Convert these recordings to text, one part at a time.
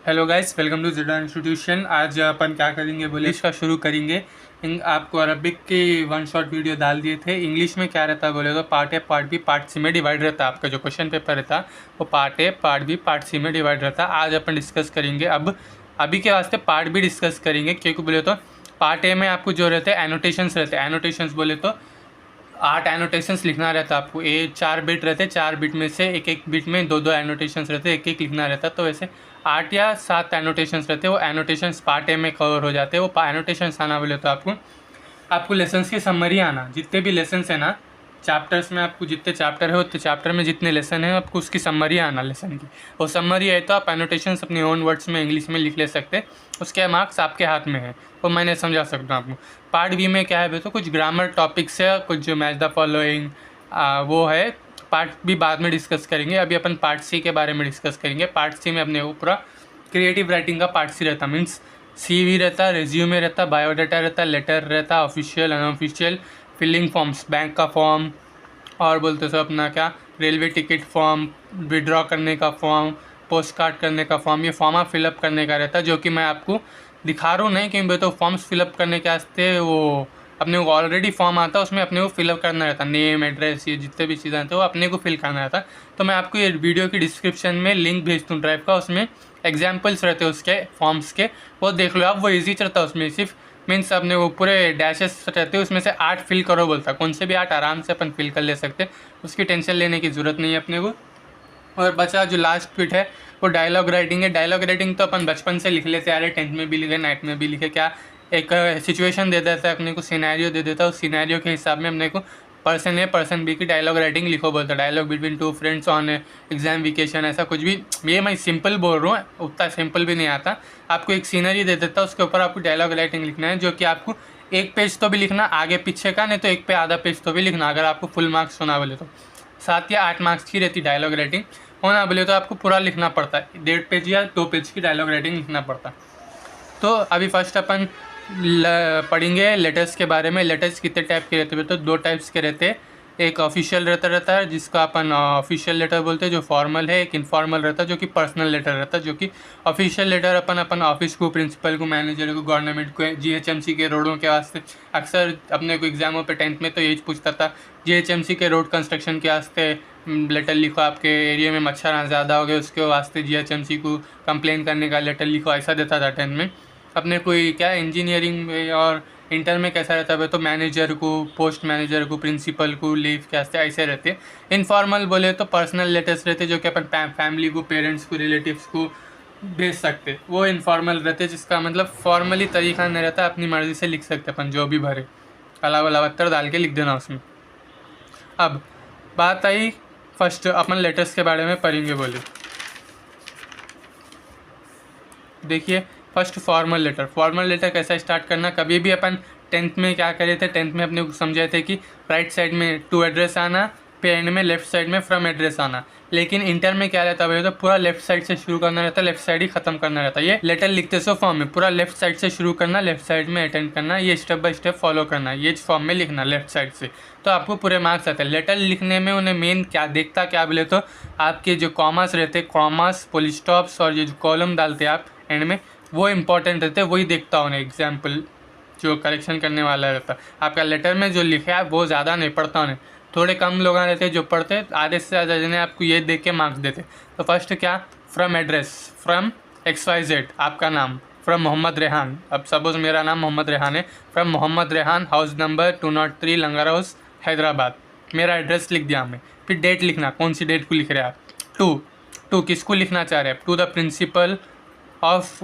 Hello guys, welcome to जिडा institution. आज अपन क्या करेंगे बोले, इसका शुरू करेंगे। आपको अरबिक की वन शॉट वीडियो डाल दिए थे। इंग्लिश में क्या रहता है बोले तो part A, part B, part C में डिवाइड रहता है। आपका जो क्वेश्चन पेपर रहता वो part A, part B, part C में डिवाइड रहता है। आज अपन डिस्कस करेंगे अभी के वास्ते पार्ट बी डिस्कस करेंगे, क्योंकि बोले तो पार्ट ए में आपको जो रहते हैं एनोटेशंस रहते हैं। एनोटेशंस बोले तो 8 एनोटेशंस लिखना रहता है आपको। ये 4 बिट रहते, 4 बिट में से एक एक बिट में दो एनोटेशंस रहते, एक एक लिखना रहता। तो वैसे 8 या 7 एनोटेशंस रहते, वो एनोटेशंस पार्ट ए में कवर हो जाते हैं। वो एनोटेशंस आना बोले तो आपको लेसन्स की समरी आना। जितने भी लेसन्स है ना चैप्टर्स में, आपको जितने चैप्टर है उतने चैप्टर में जितने लेसन है आपको उसकी समरी आना लेसन की। वो समरी है तो आप एनोटेशंस अपने ओन वर्ड्स में इंग्लिश में लिख ले सकते। उसके मार्क्स आपके हाथ में है, वो मैंने समझा सकता हूँ आपको। पार्ट बी में क्या है तो कुछ ग्रामर टॉपिक्स है, कुछ जो मैच द फॉलोइंग वो है। पार्ट बी बाद में डिस्कस करेंगे। अभी अपन पार्ट सी के बारे में डिस्कस करेंगे। पार्ट सी में अपने को पूरा क्रिएटिव राइटिंग का पार्ट सी रहता, मीन्स CV रहता, रेज्यूमे रहता, बायोडाटा रहता, लेटर रहता, official unofficial, filling forms, bank का फॉर्म, और बोलते सो अपना क्या रेलवे टिकट फॉर्म, विड्रॉ करने का फॉर्म, पोस्ट कार्ड करने का फॉर्म। ये फॉर्म आप फिलअप करने का रहता है, जो कि मैं आपको दिखा रहा हूँ नहीं, क्योंकि तो फॉर्म्स फिलअप करने के वास्ते वो अपने को ऑलरेडी फॉर्म आता है, उसमें अपने को फिलअप करना रहता, नेम एड्रेस ये जितने भी चीज़ें आते हैं वो अपने को फिल करना रहता। तो मैं आपको ये वीडियो की डिस्क्रिप्शन में लिंक भेजता हूँ ड्राइव का, उसमें एग्जाम्पल्स रहते हैं उसके फॉर्म्स के, वो देख लो आप। वो ईजी चलता है उसमें, सिर्फ मीन्स अपने वो पूरे डैशेस रहते हैं, उसमें से 8 फिल करो बोलता है। कौन से भी 8 आराम से अपन फिल कर ले सकते, उसकी टेंशन लेने की ज़रूरत नहीं है अपने को। और बचा जो लास्ट बिट है वो डायलॉग राइटिंग है। डायलॉग राइटिंग तो अपन बचपन से लिख लेते आ रहे, 10th में भी लिखे, 9th में भी लिखे। क्या एक सिचुएशन दे देता है अपने को, सिनेरियो दे देता है, उस सिनेरियो के हिसाब में अपने को पर्सन ए पर्सन बी की डायलॉग राइटिंग लिखो बोलता है। Dialogue between 2 friends on exam vacation, ऐसा कुछ भी। ये मैं सिंपल बोल रहा हूँ, उतना सिंपल भी नहीं आता। आपको एक सीनरी दे देता है, उसके ऊपर आपको डायलॉग राइटिंग लिखना है, जो कि आपको एक पेज तो भी लिखना आगे पीछे का, नहीं तो एक पे आधा पेज तो भी लिखना, अगर आपको फुल मार्क्स होना बोले तो। 7 या 8 मार्क्स की रहती डायलॉग राइटिंग। होना बोले तो आपको पूरा लिखना पड़ता है, 1.5 पेज या 2 पेज की डायलॉग राइटिंग लिखना पड़ता है। तो अभी फर्स्ट अपन पढ़ेंगे लेटर्स के बारे में। लेटर्स कितने टाइप के रहते हैं तो 2 टाइप्स के रहते हैं। एक ऑफिशियल रहता है जिसका अपन ऑफिशियल लेटर बोलते हैं, जो फॉर्मल है। एक इनफॉर्मल रहता है जो कि पर्सनल लेटर रहता है। जो कि ऑफिशियल लेटर अपन ऑफिस को, प्रिंसिपल को, मैनेजर को, गवर्नमेंट को, GHMC के रोडों के वास्ते। अक्सर अपने को एग्जामों पे 10th में तो यही पूछता था, GHMC के रोड कंस्ट्रक्शन के वास्ते लेटर लिखो, आपके एरिया में मच्छर ज़्यादा हो गए उसके वास्ते GHMC को कंप्लेन करने का लेटर लिखो, ऐसा देता था 10th में। अपने कोई क्या इंजीनियरिंग में और इंटर में कैसा रहता है तो मैनेजर को, पोस्ट मैनेजर को, प्रिंसिपल को लीव के वास्ते ऐसे रहते हैं। इनफॉर्मल बोले तो पर्सनल लेटर्स रहते जो कि अपन फैमिली को, पेरेंट्स को, रिलेटिव्स को भेज सकते, वो इनफॉर्मल रहते, जिसका मतलब फॉर्मली तरीका नहीं रहता, अपनी मर्ज़ी से लिख सकते अपन जो भी भरे, अलावा अलावत्तर डाल के लिख देना उसमें। अब बात आई फर्स्ट अपन लेटर्स के बारे में पढ़ेंगे बोले। देखिए first formal letter. Formal letter कैसा स्टार्ट करना, कभी भी अपन 10th में क्या करे थे, 10th में अपने को समझाए थे कि राइट साइड में टू एड्रेस आना, पे एंड में लेफ्ट साइड में फ्रॉम एड्रेस आना। लेकिन इंटर में क्या रहता है तो पूरा लेफ्ट साइड से शुरू करना रहता है, लेफ्ट साइड ही खत्म करना रहता है। ये लेटर लिखते सो फॉर्म में पूरा लेफ्ट साइड से शुरू करना, लेफ्ट साइड में अटेंड करना, ये स्टेप बाय स्टेप फॉलो करना, ये फॉर्म में लिखना लेफ्ट साइड से, तो आपको पूरे मार्क्स आते हैं। लेटर लिखने में उन्हें मेन क्या देखता, क्या बोले तो आपके जो कॉमर्स रहते, कॉमर्स, पुल स्टॉप्स और ये जो कॉलम डालते आप एंड में, वो इंपॉर्टेंट रहते, वही देखता उन्हें। एग्जाम्पल जो करेक्शन करने वाला रहता, आपका लेटर में जो लिखा है वो ज़्यादा नहीं पढ़ता उन्हें, थोड़े कम लोग रहते हैं जो पढ़ते, आधे से ज़्यादा जिन्हें आपको ये देख के मार्क्स देते। तो फर्स्ट क्या, फ्रॉम एड्रेस, फ्रॉम XYZ आपका नाम, फ्रॉम मोहम्मद रेहान। अब सपोज मेरा नाम मोहम्मद रेहान है, from Mohammed Rehan, house number 203 Langar house Hyderabad, मेरा एड्रेस लिख दिया हमने। फिर डेट लिखना, कौन सी डेट को लिख रहे हैं आप, टू किसको लिखना चाह रहे हैं, to the principal of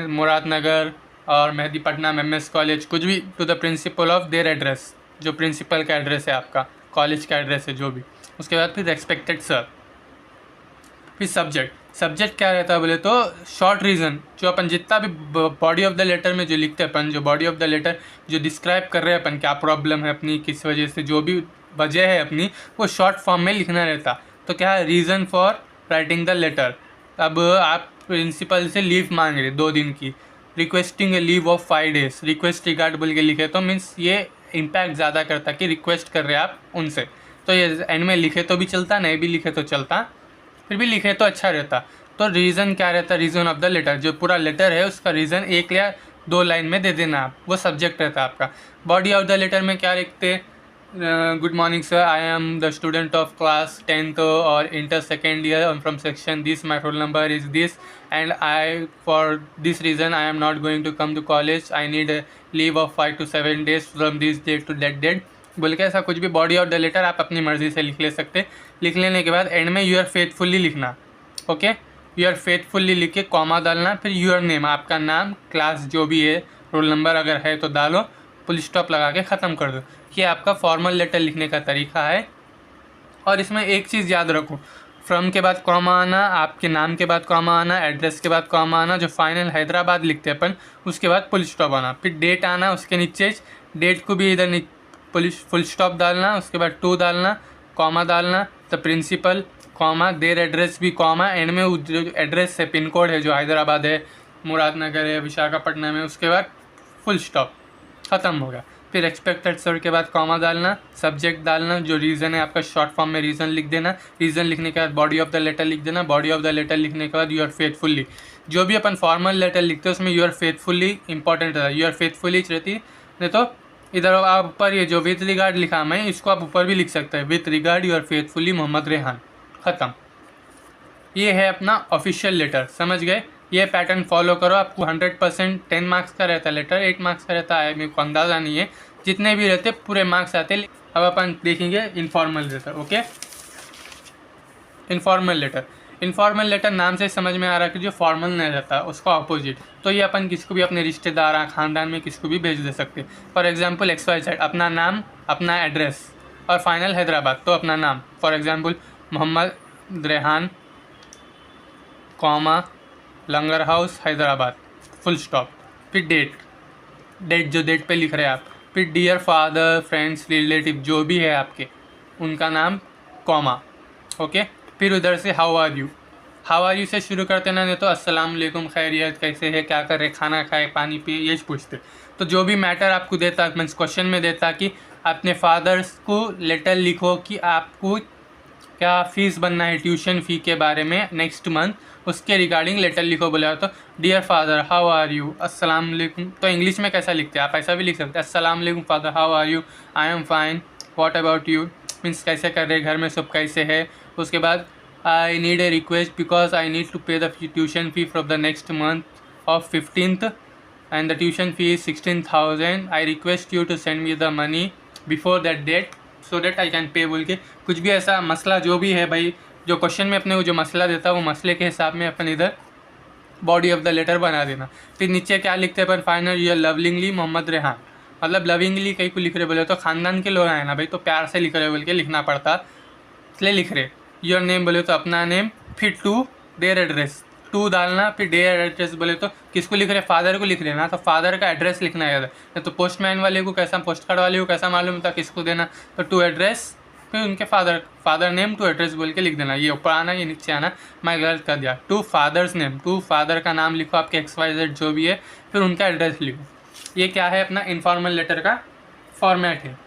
Muradnagar और मेहदीपट्टनम MS कॉलेज, कुछ भी, to the principal of their address, जो प्रिंसिपल का एड्रेस है आपका, कॉलेज का एड्रेस है जो भी। उसके बाद फिर रेस्पेक्टेड सर। फिर सब्जेक्ट क्या रहता है बोले तो शॉर्ट रीज़न, जो अपन जितना भी बॉडी ऑफ द लेटर में जो लिखते हैं अपन, जो बॉडी ऑफ द लेटर जो डिस्क्राइब कर रहे हैं अपन, क्या प्रॉब्लम है अपनी, किस वजह से, जो भी वजह है अपनी, वो शॉर्ट फॉर्म में लिखना रहता। तो क्या है, reason for writing the letter. अब आप प्रिंसिपल से लीव मांग रहे 2 दिन की, requesting A leave of 5 days, request regard बोल के लिखे, तो मीन्स ये इम्पैक्ट ज़्यादा करता कि रिक्वेस्ट कर रहे हैं आप उनसे। तो ये एंड में लिखे तो भी चलता, नहीं भी लिखे तो चलता, फिर भी लिखे तो अच्छा रहता। तो रीज़न क्या रहता है, रीज़न ऑफ द लेटर, जो पूरा लेटर है उसका रीज़न एक या 2 लाइन में दे देना आप, वो सब्जेक्ट रहता है आपका। बॉडी ऑफ द लेटर में क्या लिखते हैं, good morning sir, I am the student of class 10th और inter second year from section this, my roll number is this and I for this reason I am not going to come to college, I need leave of 5 to 7 days from this date to that date, बोल के ऐसा कुछ भी body of the letter आप अपनी मर्ज़ी से लिख ले सकते। लिख लेने के बाद एंड में यूर फेथफुली लिखना, ओके, यूर फेथफुली लिख के कॉमा डालना, फिर यूर नेम, आपका नाम, क्लास जो भी है, रोल नंबर अगर है तो डालो, फुल स्टॉप लगा के ख़त्म कर दो। ये आपका फॉर्मल लेटर लिखने का तरीका है। और इसमें एक चीज़ याद रखो, फ्रॉम के बाद कॉमा आना, आपके नाम के बाद कॉमा आना, एड्रेस के बाद कॉमा आना, जो फाइनल हैदराबाद लिखते हैं अपन, उसके बाद फुल स्टॉप आना, फिर डेट आना, उसके नीचे डेट को भी इधर फुल स्टॉप डालना, उसके बाद टू डालना, कॉमा डालना, the principal, comma, their address भी कॉमा, एंड में जो एड्रेस है, पिन कोड है जो हैदराबाद है, मुरादनगर है, विशाखापट्टनम है, उसके बाद फुल स्टॉप, ख़त्म हो गया। फिर एक्सपेक्टेड सर के बाद कॉमा डालना, सब्जेक्ट डालना, जो रीज़न है आपका शॉर्ट फॉर्म में रीज़न लिख देना, रीज़न लिखने के बाद बॉडी ऑफ द लेटर लिख देना, बॉडी ऑफ द लेटर लिखने के बाद यूर फेथफुली, जो भी अपन फॉर्मल लेटर लिखते हैं उसमें यूर फेथफुली इंपॉर्टेंट रहता है, यूर फेथफुली रहती है। नहीं तो इधर आप ऊपर ये जो विथ रिगार्ड लिखा मैं, इसको आप ऊपर भी लिख सकते हैं, with regard your faithfully Mohammed Rehan, ख़त्म। ये है अपना ऑफिशियल लेटर, समझ गए। ये पैटर्न फॉलो करो, आपको 100% 10 मार्क्स का रहता है लेटर, 8 मार्क्स का रहता है, मेरे को अंदाज़ा नहीं है, जितने भी रहते पूरे मार्क्स आते हैं। अब अपन देखेंगे informal letter, okay. Informal letter, informal letter नाम से समझ में आ रहा है कि जो फॉर्मल नहीं रहता उसका ऑपोजिट, तो ये अपन किसको भी अपने रिश्तेदार ख़ानदान में किसको भी भेज दे सकते। फॉर एग्जांपल XYZ, अपना नाम, अपना एड्रेस और फाइनल हैदराबाद, तो अपना नाम, for example Mohammed Rehan, comma, Langar house Hyderabad, full stop, फिर डेट जो डेट पे लिख रहे हैं आप, फिर डियर फादर, फ्रेंड्स, रिलेटिव जो भी है आपके, उनका नाम, कॉमा, ओके। फिर उधर से हाउ आर यू से शुरू करते ना, नहीं तो अस्सलाम वालेकुम, खैरियत, कैसे है, क्या कर रहे, खाना खाए, पानी पिए, ये पूछते। तो जो भी मैटर आपको देता, मीन्स क्वेश्चन में देता कि अपने फादर्स को लेटर लिखो कि आपको क्या फ़ीस बनना है ट्यूशन फ़ी के बारे में नेक्स्ट मंथ, उसके रिगार्डिंग लेटर लिखो बोला। तो dear father how are you, अस्सलाम वालेकुम, तो इंग्लिश में कैसा लिखते हैं आप, ऐसा भी लिख सकते हैं, अस्सलाम वालेकुम father, how are you, I am fine, what about you, means कैसे कर रहे, घर में सब कैसे है। उसके बाद I need a request because I need to pay the tuition fee from the next month of 15th and the tuition fee is 16,000, I request you to send me the money before that date so that I can pay, बोल के कुछ भी ऐसा मसला जो भी है भाई, जो क्वेश्चन में अपने को जो मसला देता है वो मसले के हिसाब में अपन इधर बॉडी ऑफ द लेटर बना देना। फिर नीचे क्या लिखते हैं अपन, फाइनल यूर लवलिंगली मोहम्मद रेहान, मतलब लविंगली कहीं को लिख रहे बोले तो ख़ानदान के लोग आए ना भाई, तो प्यार से लिख रहे बोल के लिखना पड़ता, इसलिए लिख रहे। योर नेम बोले तो अपना नेम, फिर टू देयर एड्रेस, टू डालना, फिर डेयर एड्रेस बोले तो किसको लिख रहे, फादर को लिख रहे ना, तो फादर का एड्रेस लिखना है इधर। तो पोस्टमैन वाले को कैसा, पोस्ट कार्ड वाले को कैसा मालूम था किसको देना, तो टू एड्रेस, फिर उनके फादर नेम टू एड्रेस बोल के लिख देना। ये ऊपर आना, ये नीचे आना, मैं गलत कर दिया। To father's name, to father का नाम लिखो आपके XYZ जो भी है, फिर उनका एड्रेस लिखो। ये क्या है, अपना इनफॉर्मल लेटर का फॉर्मेट है,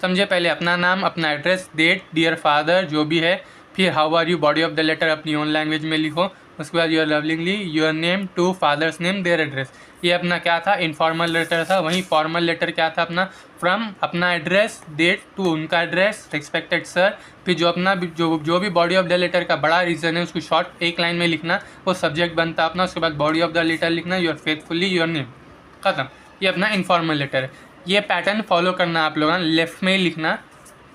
समझे। पहले अपना नाम, अपना एड्रेस, डेट, डियर फादर जो भी है, फिर how are you, body of the letter अपनी ओन लैंग्वेज में लिखो, उसके बाद your lovingly, your name, to father's name, their address. ये अपना क्या था, इनफॉर्मल लेटर था। वहीं फॉर्मल लेटर क्या था अपना, फ्रॉम अपना एड्रेस, डेट, टू उनका एड्रेस, रिस्पेक्टेड सर, फिर जो अपना जो भी बॉडी ऑफ द लेटर का बड़ा रीज़न है उसको शॉर्ट एक लाइन में लिखना, वो सब्जेक्ट बनता अपना, उसके बाद बॉडी ऑफ द लेटर लिखना, योर फेथफुली, योर नेम, ख़त्म। ये अपना इनफॉर्मल लेटर है। ये पैटर्न फॉलो करना आप लोगों ने, लेफ़्ट में ही लिखना,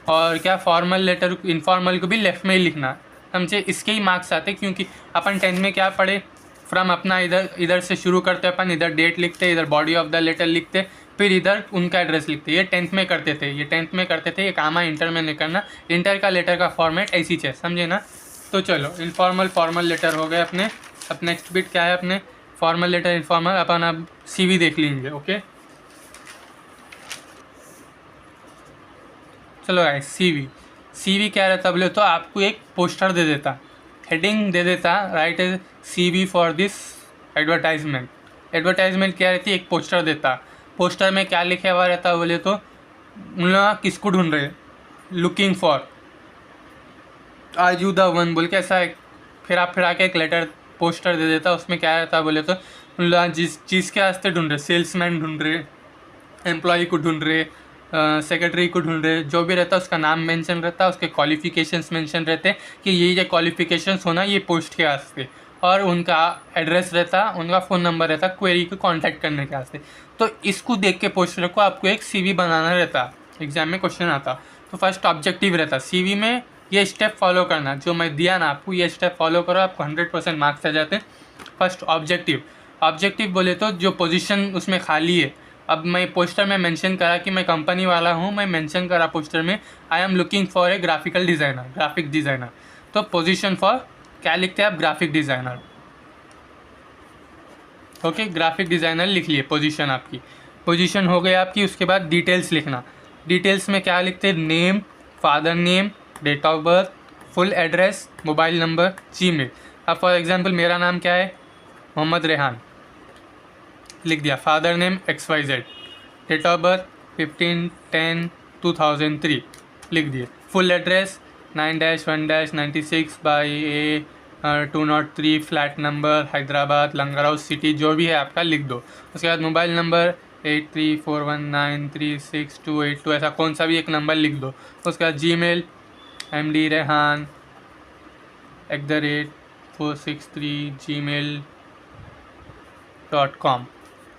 और क्या फॉर्मल लेटर इनफॉर्मल को भी लेफ़्ट में ही लिखना, समझे। इसके ही मार्क्स आते क्योंकि अपन 10th में क्या पढ़े, फ्रॉम अपना इधर से शुरू करते अपन, इधर डेट लिखते, इधर बॉडी ऑफ द लेटर लिखते, फिर इधर उनका एड्रेस लिखते। ये 10th में करते थे, ये काम है, इंटर में नहीं करना। इंटर का लेटर का फॉर्मेट ऐसी है, समझे ना। तो चलो इनफॉर्मल फॉर्मल लेटर हो गए अपने। अब नेक्स्ट बिट क्या है अपने, फॉर्मल लेटर इनफॉर्मल, अपन अब CV देख लेंगे, ओके। चलो गाइस, CV क्या रहता बोले तो आपको एक पोस्टर दे देता, हेडिंग दे देता, राइट है CV for this advertisement. Advertisement क्या रहती है, एक पोस्टर देता, पोस्टर में क्या लिखा हुआ रहता बोले तो उन लोग किसको ढूंढ रहे, looking for are you the one बोल के ऐसा एक फिर आके एक लेटर पोस्टर दे देता, उसमें क्या रहता बोले तो जिस चीज़ के वास्ते ढूंढ रहे, सेल्समैन ढूंढ रहे, एम्प्लॉय को ढूंढ रहे, सेक्रेटरी को ढूंढ रहे, जो भी रहता है उसका नाम मेंशन रहता है, उसके क्वालिफिकेशंस मेंशन रहते हैं कि ये क्वालिफिकेशंस होना ये पोस्ट के वास्ते, और उनका एड्रेस रहता, उनका फ़ोन नंबर रहता क्वेरी को कांटेक्ट करने के वास्ते। तो इसको देख के पोस्टर को आपको एक सीवी बनाना रहता, एग्जाम में क्वेश्चन आता। तो फर्स्ट ऑब्जेक्टिव रहता सीवी में ये स्टेप फॉलो करना, जो मैं दिया ना आपको, ये स्टेप फॉलो करो, आपको 100% मार्क्स आ जाते हैं। फर्स्ट ऑब्जेक्टिव बोले तो जो पोजीशन उसमें खाली है, अब मैं पोस्टर में मेंशन करा कि मैं कंपनी वाला हूँ, मैं मेंशन करा पोस्टर में I am looking for a graphic designer. तो पोजीशन फॉर क्या लिखते हैं आप, graphic designer. Okay, graphic designer लिख लिए, पोजीशन आपकी पोजीशन हो गई आपकी। उसके बाद डिटेल्स लिखना, डिटेल्स में क्या लिखते हैं, name, father name, date of birth, full address, mobile number, Gmail. अब फॉर एग्जांपल मेरा नाम क्या है, मोहम्मद रेहान, लिख दिया। Father name XYZ, date of birth 15/10/2003 लिख दिए। Full address 9-1-96 by A 203 flat number Hyderabad Langar house city, जो भी है आपका लिख दो। उसके बाद मोबाइल नंबर 8341936282, ऐसा कौन सा भी एक नंबर लिख दो। उसके बाद जीमेल md.rehan463gmail.com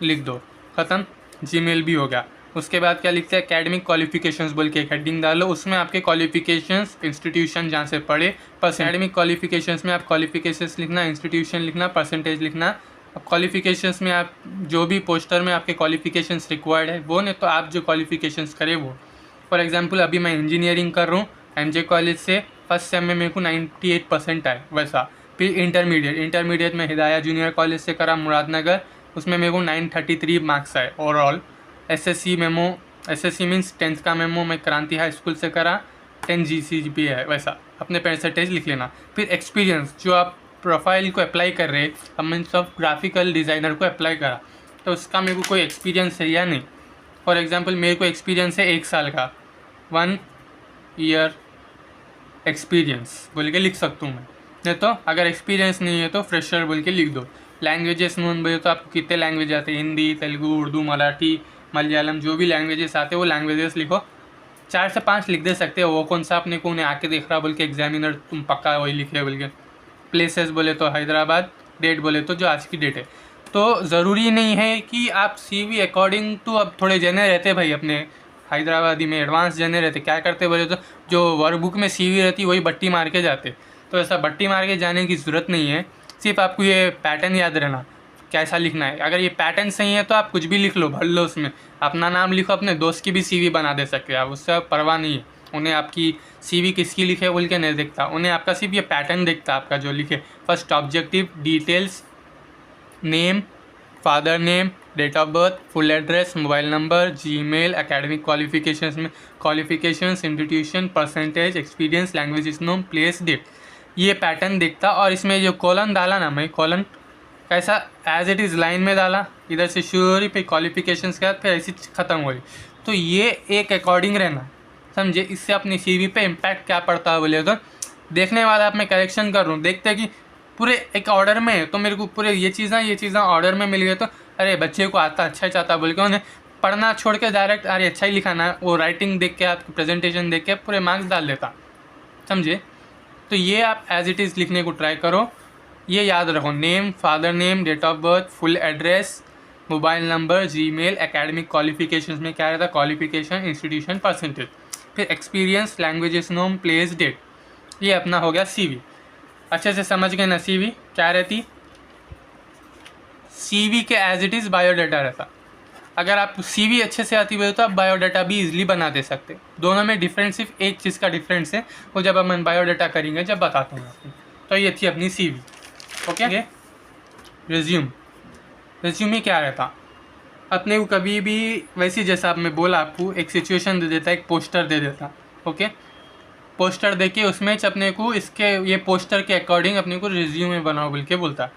लिख दो, ख़त्म, जीमेल भी हो गया। उसके बाद क्या लिखते हैं, एकेडमिक क्वालिफिकेशंस बोल के एक हेडिंग डालो, उसमें आपके क्वालिफिकेशंस, इंस्टीट्यूशन जहाँ से पढ़े, एकेडमिक क्वालिफिकेशंस में आप क्वालिफिकेशंस लिखना, इंस्टीट्यूशन लिखना, परसेंटेज लिखना। अब क्वालिफिकेशंस में आप जो भी पोस्टर में आपके क्वालिफिकेशंस रिक्वायर्ड है वो, नहीं तो आप जो क्वालिफिकेशंस करें वो। फॉर एग्जांपल अभी मैं इंजीनियरिंग कर रहा हूँ MJ कॉलेज से, फर्स्ट सेम में मेरे को 98% आए वैसा। फिर इंटरमीडिएट में हिदाया जूनियर कॉलेज से करा मुरादनगर, उसमें मेरे को 933 मार्क्स आए ओवरऑल। SSC मीन्स 10th का मेमो मैं क्रांति हाई स्कूल से करा, 10 GCGP है वैसा, अपने परसेंटेज लिख लेना। फिर एक्सपीरियंस, जो आप प्रोफाइल को अप्लाई कर रहे, अब मैंने सब ग्राफिकल डिज़ाइनर को अप्लाई करा तो उसका मेरे को कोई एक्सपीरियंस है या नहीं। फॉर एग्जांपल मेरे को एक्सपीरियंस है 1 साल का, 1 ईयर एक्सपीरियंस बोल के लिख सकता हूँ मैं। नहीं तो अगर एक्सपीरियंस नहीं है तो फ्रेशर बोल के लिख दो। लैंग्वेजेस नोन बोले तो आपको कितने लैंग्वेज आते हैं, हिंदी, तेलुगु, उर्दू, मराठी, मलयालम, जो भी लैंग्वेजेस आते हैं वो लैंग्वेजेस लिखो। 4 से 5 लिख दे सकते हो, वो कौन सा अपने को उन्हें आके देख रहा बोल के एग्जामिनर तुम पक्का वही लिखे बोल के। प्लेसेस बोले तो हैदराबाद, डेट बोले तो जो आज की डेट है। तो ज़रूरी नहीं है कि आप CV अकॉर्डिंग टू, अब थोड़े जने रहते भाई अपने हैदराबादी में एडवांस जने रहते, क्या करते बोले तो जो वर्कबुक में CV रहती वही बट्टी मार के जाते। तो ऐसा बट्टी मार के जाने की ज़रूरत नहीं है, सिर्फ आपको ये पैटर्न याद रहना कैसा लिखना है। अगर ये पैटर्न सही है तो आप कुछ भी लिख लो, भर लो, उसमें अपना नाम लिखो, अपने दोस्त की भी CV बना दे सकते हैं आप, उससे परवाह नहीं है। उन्हें आपकी CV किसकी लिखे बोल के नहीं देखता, उन्हें आपका सिर्फ ये पैटर्न देखता आपका जो लिखे। First objective, details, name, father name, date of birth, full address, mobile number, Gmail, academic qualifications में qualifications, institution, percentage, experience, language known, place, date, ये पैटर्न देखता। और इसमें जो कॉलन डाला ना मैं, कॉलन कैसा एज इट इज़ लाइन में डाला, इधर से शुरू हो रही, फिर क्वालिफिकेशंस के बाद फिर ऐसी ख़त्म हो रही। तो ये एक अकॉर्डिंग रहना, समझे। इससे अपनी CV पे इम्पैक्ट क्या पड़ता है बोले तो देखने वाला, आप मैं करेक्शन कर रहा हूँ, देखते हैं कि पूरे एक ऑर्डर में है तो मेरे को पूरे ये चीज़ें ऑर्डर में मिल गए, तो अरे बच्चे को आता अच्छा ही चाहता बोल के उन्हें पढ़ना छोड़ के डायरेक्ट अरे अच्छा ही लिखाना, वो राइटिंग देख के, आपकी प्रेजेंटेशन देख के पूरे मार्क्स डाल देता, समझे। तो ये आप एज इट इज़ लिखने को ट्राई करो, ये याद रखो, name, father name, date of birth, full address, mobile number, Gmail, academic qualifications में क्या रहता, क्वालिफिकेशन, इंस्टीट्यूशन, परसेंटेज, फिर experience, languages known, place, date. ये अपना हो गया CV। अच्छे से समझ गए ना CV क्या रहती। CV के एज इट इज़ बायोडाटा रहता। अगर आप CV अच्छे से आती है तो आप बायोडाटा भी इजीली बना दे सकते। दोनों में डिफरेंस सिर्फ एक चीज़ का डिफरेंस है, वो जब हम बायोडाटा करेंगे जब बताता हूँ आपको। तो ये थी अपनी CV। ओके, रिज्यूम में क्या रहता, अपने को कभी भी वैसे जैसा आप मैं बोला आपको, एक सिचुएशन दे देता, एक पोस्टर दे देता। ओके, पोस्टर देके उसमें अपने को इसके ये पोस्टर के अकॉर्डिंग अपने को रिज्यूमे बनाओ बोल के बोलता।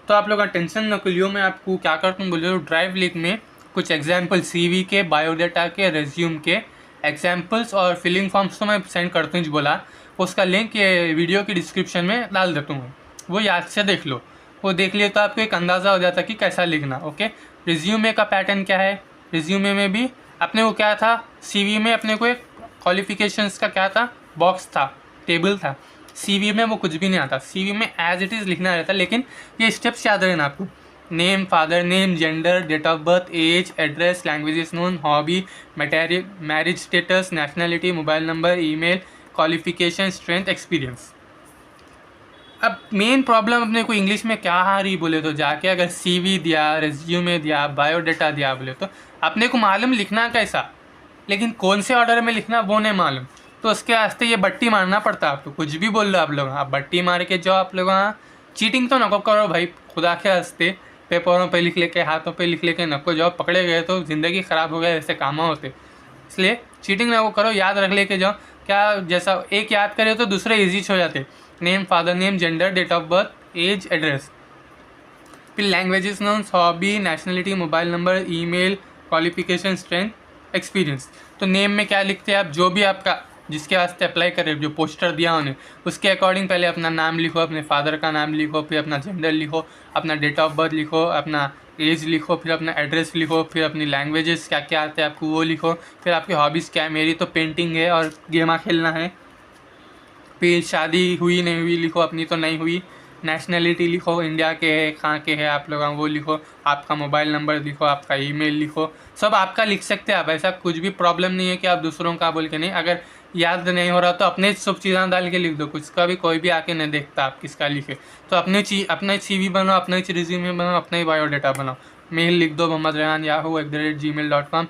तो आप लोग का टेंशन न करियो, मैं आपको क्या करता हूँ बोले तो ड्राइव लिंक में कुछ एग्जाम्पल CV के, बायोडाटा के, रिज्यूम के एग्जाम्पल्स और फिलिंग फॉर्म्स तो मैं सेंड करता हूँ, बोला उसका लिंक ये वीडियो की डिस्क्रिप्शन में डाल देता हूँ, वो याद से देख लो। वो देख लिए तो आपको एक अंदाज़ा हो जाता कि कैसा लिखना। ओके, रिज्यूमे का पैटर्न क्या है, रिज्यूमे में भी अपने को क्या था, सीवी में अपने को एक क्वालिफिकेशंस का क्या था, बॉक्स था, टेबल था। सीवी में वो कुछ भी नहीं आता, सीवी में एज इट इज़ लिखना रहता। लेकिन ये स्टेप्स याद रहना आपको, name, father name, gender, date of birth, age, address, languages known, hobby, marriage status, nationality, mobile number, email, qualification, strength, experience. अब मेन प्रॉब्लम अपने को इंग्लिश में क्या आ रही बोले तो, जाके अगर सीवी दिया, रिज्यूमे दिया, बायोडाटा दिया बोले तो अपने को मालूम लिखना कैसा, लेकिन कौन से ऑर्डर में लिखना वो नहीं मालूम। तो उसके वास्ते ये बट्टी मारना पड़ता है आपको। कुछ भी बोल लो आप लोग, आप बट्टी मार के जाओ आप लोग। हाँ, चीटिंग तो नको करो भाई, खुदा के हंसते पेपरों पे लिख लेके, हाथों पे लिख लेके नको जाओ, पकड़े गए तो ज़िंदगी ख़राब हो गए, ऐसे काम होते। इसलिए चीटिंग नको करो, याद रख लेके जाओ। क्या जैसा एक याद करे तो दूसरे ईजी हो जाते, name, father name, gender, date of birth, age, address. फिर languages known, hobby, nationality, mobile number, email, qualification, strength, experience. तो नेम में क्या लिखते हैं आप, जो भी आपका जिसके वास्ते अप्लाई करे, जो पोस्टर दिया उन्हें, उसके अकॉर्डिंग पहले अपना नाम लिखो, अपने फादर का नाम लिखो, फिर अपना जेंडर लिखो, अपना डेट ऑफ बर्थ लिखो, अपना एज लिखो, फिर अपना एड्रेस लिखो, फिर अपनी लैंग्वेजेस क्या क्या आते हैं आपको वो लिखो, फिर आपकी हॉबीज़ क्या है। मेरी तो पेंटिंग है और गेमा खेलना है। फिर शादी हुई नहीं हुई लिखो, अपनी तो नहीं हुई। नेशनलिटी लिखो, इंडिया के है, कहाँ के है आप लोग वो लिखो, आपका मोबाइल नंबर लिखो, आपका ईमेल लिखो, सब आपका लिख सकते हैं आप। ऐसा कुछ भी प्रॉब्लम नहीं है कि आप दूसरों का बोल के नहीं। अगर याद नहीं हो रहा तो अपने सब चीज़ें डाल के लिख दो, कुछ का भी कोई भी आके नहीं देखता आप किसका लिखे। तो अपना CV बनाओ, अपना ही रिज्यूमे बनाओ, अपना ही बायोडाटा बनाओ। मेल लिख दो mohammadrehan@yahoo@gmail.com।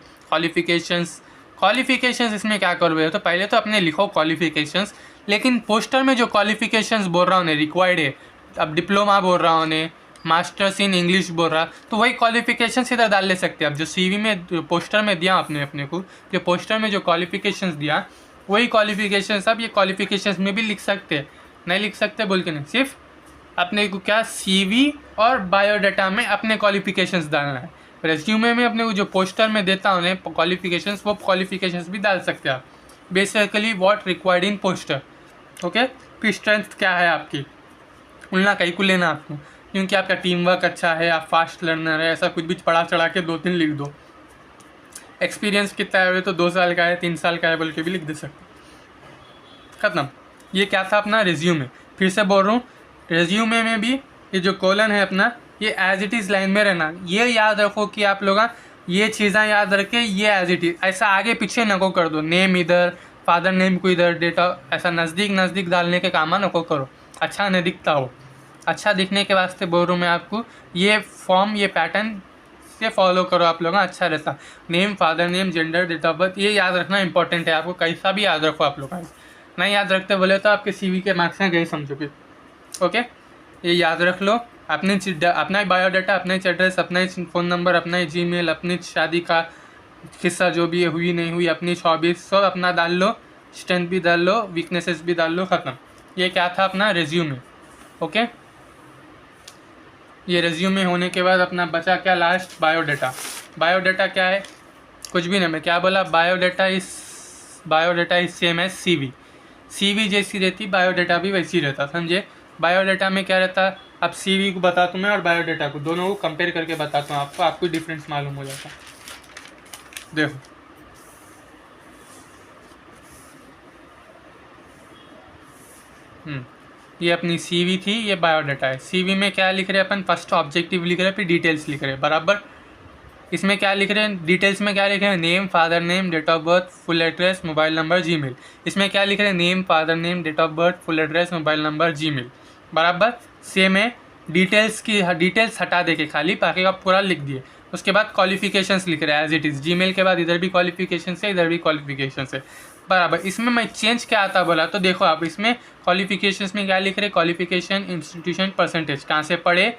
क्वालिफिकेशंस इसमें क्या करोगे, तो पहले तो अपने लिखो क्वालिफिकेशंस, लेकिन पोस्टर में जो क्वालिफिकेशंस बोल रहा हूँ रिक्वायर्ड है, अब डिप्लोमा बोल रहा हूँ, मास्टर्स इन इंग्लिश बोल रहा, तो वही क्वालिफिकेशंस इधर डाल ले सकते हैं आप। जो CV में पोस्टर में दिया आपने अपने को, जो पोस्टर में जो क्वालिफिकेशंस दिया वही क्वालिफिकेशंस आप ये क्वालिफिकेशंस में भी लिख सकते हैं। नहीं लिख सकते बोल के नहीं, सिर्फ अपने को क्या CV और बायोडाटा में अपने क्वालिफिकेशंस डालना है। रेज्यूमे में अपने को जो पोस्टर में देता हूँ उन्हें क्वालिफिकेशंस, वो क्वालिफिकेशंस भी डाल सकते हैं आप। Basically what required in poster. Okay, फिर स्ट्रेंथ क्या है आपकी, उतना कहीं को लेना आपको, क्योंकि आपका टीम वर्क अच्छा है, आप फास्ट लर्नर है, ऐसा कुछ भी पढ़ा चढ़ा के 2-3 लिख दो। एक्सपीरियंस कितना है तो 2 साल का है, 3 साल का है बोल के भी लिख दे सकते। ख़त्म। ये क्या था अपना रिज्यूमे। फिर से बोल रहा हूँ, रिज्यूमे में भी ये जो कॉलन है अपना, ये एज इट इज़ लाइन में रहना। ये याद रखो कि आप लोग ये चीज़ें याद रखें, ये एज इट इज़, ऐसा आगे पीछे नको कर दो। नेम इधर, फादर नेम को इधर, डेटा ऐसा नज़दीक डालने के काम नको करो, अच्छा नहीं दिखता हो। अच्छा दिखने के वास्ते बोल रहा हूँ मैं आपको, ये फॉर्म, ये पैटर्न से फॉलो करो आप लोग, अच्छा रहता। Name, father name, gender, date of birth, ये याद रखना इंपॉर्टेंट है आपको। कैसा भी याद रखो आप लोग, नहीं याद रखते बोले तो आपके CV के मार्क्स हैं गए समझोगे। ओके, ये याद रख लो। अपना ही बायोडाटा, अपना ही एड्रेस, अपना ही फ़ोन नंबर, अपना ही जीमेल, अपनी शादी का किस्सा जो भी है, हुई नहीं हुई, अपनी हॉबीज सब अपना डाल लो, स्ट्रेंथ भी डाल लो, वीकनेसेस भी डाल लो, ख़त्म। ये क्या था अपना रिज्यूमे। ओके, ये रिज्यूमे होने के बाद अपना बचा क्या लास्ट, बायोडाटा। बायोडाटा क्या है, कुछ भी नहीं, मैं क्या बोला, biodata is same as CV जैसी रहती, बायोडाटा भी वैसी रहता, समझे। बायोडाटा में क्या रहता, अब CV को बताता हूँ मैं और बायोडाटा को, दोनों को कंपेयर करके बताता हूँ आपको डिफरेंस मालूम हो जाता। देखो, ये अपनी CV थी, ये बायोडाटा है। CV में क्या लिख रहे हैं अपन, फर्स्ट ऑब्जेक्टिव लिख रहे हैं, फिर डिटेल्स लिख रहे हैं, बराबर। इसमें क्या लिख रहे हैं, डिटेल्स में क्या लिख रहे हैं, name, father name, date of birth, full address, mobile number, Gmail. इसमें क्या लिख रहे हैं, name, father name, date of birth, full address, mobile number, Gmail, बराबर सेम है। डिटेल्स हटा दे के खाली बाकी का पूरा लिख दिए। उसके बाद क्वालिफिकेशंस लिख रहे हैं एज इट इज़, जीमेल के बाद इधर भी क्वालिफिकेशन है, इधर भी क्वालिफिकेशन है, बराबर। इसमें मैं चेंज क्या आता बोला तो देखो आप, इसमें क्वालिफिकेशंस में क्या लिख रहे हैं, क्वालिफिकेशन, इंस्टीट्यूशन, परसेंटेज, कहाँ से पढ़े,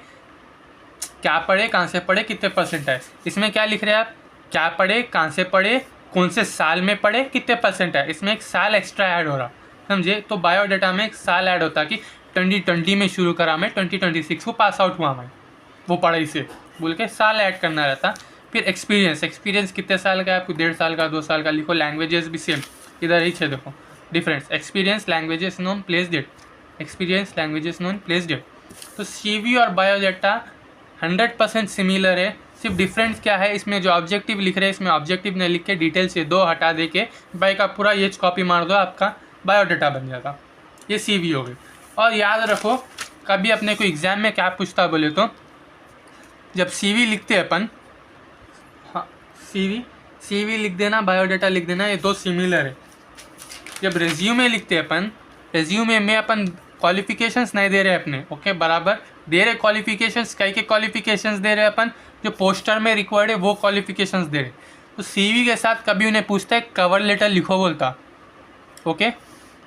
क्या पढ़े, कहाँ से पढ़े, कितने परसेंट है। इसमें क्या लिख रहे हैं आप, क्या पढ़े, कहाँ से पढ़े, कौन से साल में पढ़े, कितने परसेंट है। इसमें एक साल एक्स्ट्रा ऐड हो रहा, समझे। तो बायोडाटा में एक साल ऐड होता कि 2020 में शुरू करा मैं, 2026 को पास आउट हुआ मैं वो पढ़ाई से बोल के साल ऐड करना रहता। फिर एक्सपीरियंस कितने साल का है आपको, 1.5 साल का, 2 साल का लिखो। लैंग्वेजेस भी सेम, इधर ही देखो difference, experience, languages known, place date, experience, languages known, place date. तो CV और बायोडाटा 100% सिमिलर है, सिर्फ डिफरेंस क्या है, इसमें जो ऑब्जेक्टिव लिख रहे हैं इसमें ऑब्जेक्टिव ने लिख के डिटेल से 2 हटा दे के बाई का पूरा ये कॉपी मार दो, आपका बायोडाटा बन जाएगा। ये CV हो गई। और याद रखो कभी अपने को एग्ज़ाम में क्या पूछता बोले तो, जब CV लिखते हैं अपन, हाँ CV लिख देना, बायोडाटा लिख देना, ये 2 सिमिलर है। जब रेज्यूमे लिखते हैं अपन, रेज्यूमे में अपन क्वालिफिकेशंस नहीं दे रहे अपने, ओके, बराबर दे रहे क्वालिफिकेशंस, कई के क्वालिफिकेशंस दे रहे अपन, जो पोस्टर में रिक्वायर्ड है वो क्वालिफिकेशंस दे रहे। तो CV के साथ कभी उन्हें पूछता है कवर लेटर लिखो बोलता, ओके,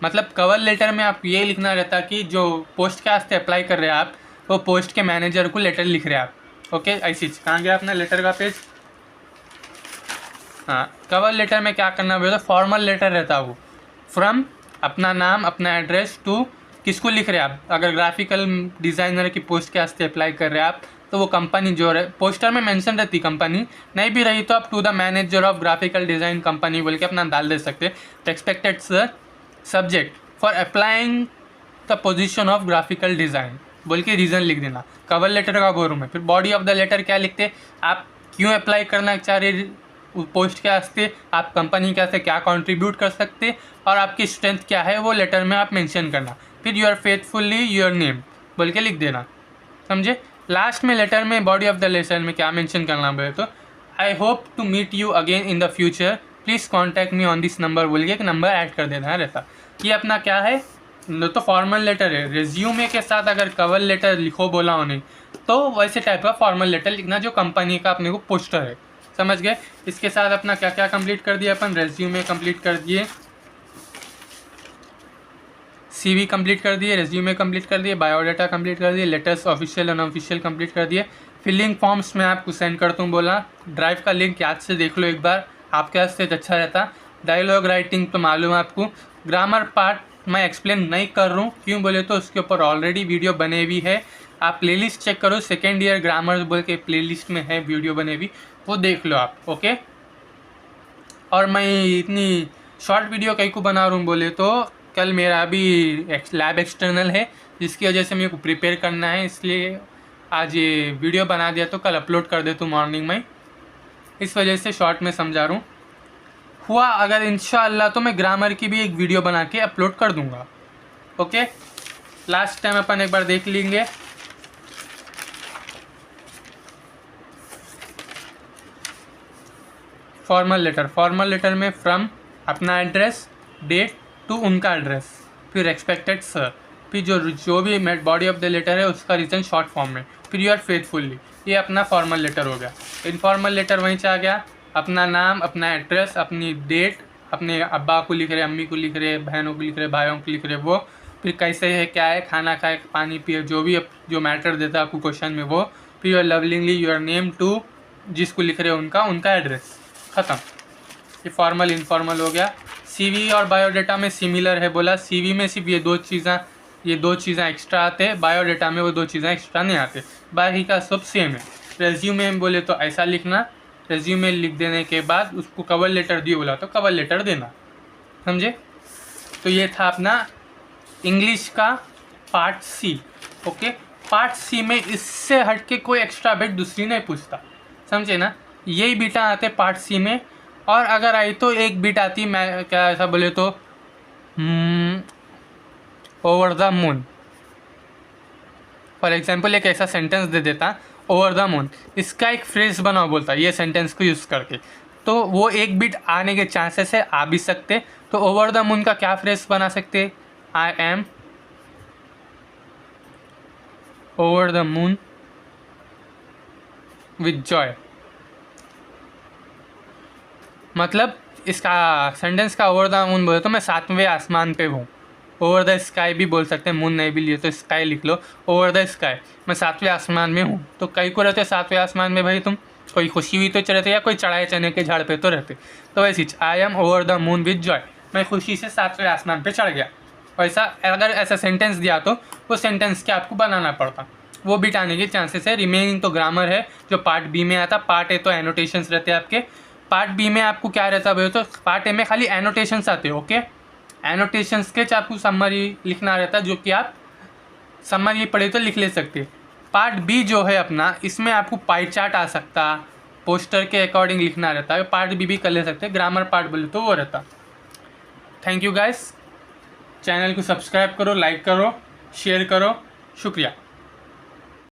मतलब कवर लेटर में आप ये लिखना रहता कि जो पोस्ट के वास्ते अप्लाई कर रहे हैं आप, वो पोस्ट के मैनेजर को लेटर लिख रहे हैं आप, ओके। ऐसी कहाँ गया अपना लेटर का पेज, हाँ। कवर लेटर में क्या करना बोले तो फॉर्मल लेटर रहता वो, फ्रॉम अपना नाम अपना एड्रेस टू किसको लिख रहे हैं आप, अगर ग्राफिकल डिज़ाइनर की पोस्ट के वास्ते अप्लाई कर रहे हैं आप तो वो कंपनी जो है पोस्टर में मेंशन रहती, कंपनी नहीं भी रही तो आप to the manager of graphical design company बोल के अपना डाल दे सकते। Expected subject for applying the position of graphical design बोल के रीज़न लिख देना, कवर लेटर का बोरू में। फिर बॉडी ऑफ द लेटर क्या लिखते, आप क्यों अप्लाई करना चाह रहे पोस्ट के वास्ते, आप कंपनी के वास्ते क्या कंट्रीब्यूट कर सकते और आपकी स्ट्रेंथ क्या है वो लेटर में आप मेंशन करना। फिर you are faithfully your name बोल के लिख देना, समझे। लास्ट में लेटर में बॉडी ऑफ द लेटर में क्या मेंशन करना बोले तो I hope to meet you again in the future, please contact me on this number बोल के एक नंबर ऐड कर देना रहता। ये अपना क्या है तो फॉर्मल लेटर है। रिज्यूमे के साथ अगर कवर लेटर लिखो बोला उन्हें तो वैसे टाइप का फॉर्मल लेटर लिखना जो कंपनी का अपने को पोस्टर है, समझ गए। इसके साथ अपना क्या क्या कंप्लीट कर दिया अपन, रेज्यूमे कंप्लीट कर दिए, CV कंप्लीट कर दिए, रेज्यूमे कंप्लीट कर दिए, बायोडाटा कंप्लीट कर दिए, लेटर्स ऑफिशियल अनऑफिशियल कंप्लीट कर दिए। फिलिंग फॉर्म्स मैं आपको सेंड करता हूँ बोला, ड्राइव का लिंक याद से देख लो एक बार, आपके वास्ते अच्छा रहता। डायलॉग राइटिंग तो मालूम है आपको, ग्रामर पार्ट मैं एक्सप्लेन नहीं कर रहा हूँ, क्यों बोले तो उसके ऊपर ऑलरेडी वीडियो बने हुई है, आप प्लेलिस्ट चेक करो, सेकेंड ईयर ग्रामर बोल के प्लेलिस्ट में है वीडियो बने हुई, वो देख लो आप, ओके। और मैं इतनी शॉर्ट वीडियो कहीं को बना रहा हूँ बोले तो कल मेरा अभी लैब एक्सटर्नल है जिसकी वजह से मेरे को प्रिपेयर करना है, इसलिए आज ये वीडियो बना दिया तो कल अपलोड कर दे तो मॉर्निंग में, इस वजह से शॉर्ट में समझा रहा हूँ। हुआ अगर इंशाअल्लाह तो मैं ग्रामर की भी एक वीडियो बना के अपलोड कर दूँगा, ओके। लास्ट टाइम अपन एक बार देख लेंगे, फॉर्मल लेटर में फ्रॉम अपना एड्रेस, डेट टू उनका एड्रेस, फिर एक्सपेक्टेड सर, फिर जो भी बॉडी ऑफ द लेटर है उसका रीज़न शॉर्ट फॉर्म में, फिर यू आर फेथफुली, ये अपना फॉर्मल लेटर हो गया। इनफॉर्मल लेटर वहीं से आ गया, अपना नाम अपना एड्रेस अपनी डेट, अपने अब्बा को लिख रहे, अम्मी को लिख रहे, बहनों को लिख रहे, भाइयों को लिख रहे वो, फिर कैसे है क्या है, खाना खाए पानी पिए, जो भी जो मैटर देता है आपको क्वेश्चन में वो, फिर यूर लवलिंगली यूर नेम टू जिसको लिख रहे उनका एड्रेस, ख़त्म। ये फॉर्मल इनफॉर्मल हो गया। CV और बायोडाटा में सिमिलर है बोला, CV में सिर्फ ये दो चीज़ें एक्स्ट्रा आते हैं, बायोडाटा में वो 2 चीज़ें एक्स्ट्रा नहीं आते, बाकी का सब सेम है। रेज्यूमे में बोले तो ऐसा लिखना, रेज्यूमे लिख देने के बाद उसको कवर लेटर दिए बोला तो कवर लेटर देना, समझे। तो ये था अपना इंग्लिश का part C, okay. Part C में इससे हट के कोई एक्स्ट्रा बिट दूसरी नहीं पूछता, समझे ना। यही बीटा आते पार्ट C में, और अगर आई तो एक बिट आती, मैं क्या ऐसा बोले तो over the moon, for example एक ऐसा सेंटेंस दे देता ओवर द मून, इसका एक फ्रेज बनाओ बोलता ये सेंटेंस को यूज़ करके, तो वो एक बिट आने के चांसेस है, आ भी सकते। तो ओवर द मून का क्या फ्रेज बना सकते, I am over the moon with Joy, मतलब इसका सेंटेंस का ओवर द मून बोले तो मैं 7वें आसमान पे हूँ, ओवर द स्काई भी बोल सकते हैं, मून नहीं भी लिए तो स्काई लिख लो, ओवर द स्काई, मैं 7वें आसमान में हूँ। तो कई को रहते 7वें आसमान में भाई, तुम कोई खुशी हुई तो रहते, या कोई चढ़ाए चने के झाड़ पे तो रहते, तो वैसी I am over the moon with Joy, मैं खुशी से 7वें आसमान पे चढ़ गया। वैसा अगर ऐसा सेंटेंस दिया तो वो सेंटेंस क्या आपको बनाना पड़ता, वो बिट आने के चांसेस है। रिमेनिंग तो ग्रामर है जो पार्ट B में आता, पार्ट A तो एनोटेशंस रहते हैं आपके, पार्ट B में आपको क्या रहता है तो पार्ट A में खाली एनोटेशंस आते हैं, ओके। एनोटेशंस के आपको समरी लिखना रहता है जो कि आप समरी पढ़े तो लिख ले सकते। पार्ट बी जो है अपना, इसमें आपको पाई चार्ट आ सकता, पोस्टर के अकॉर्डिंग लिखना रहता है। पार्ट बी भी कर ले सकते, ग्रामर पार्ट बोले तो वो रहता। थैंक यू गाइस, चैनल को सब्सक्राइब करो, लाइक करो, शेयर करो, शुक्रिया।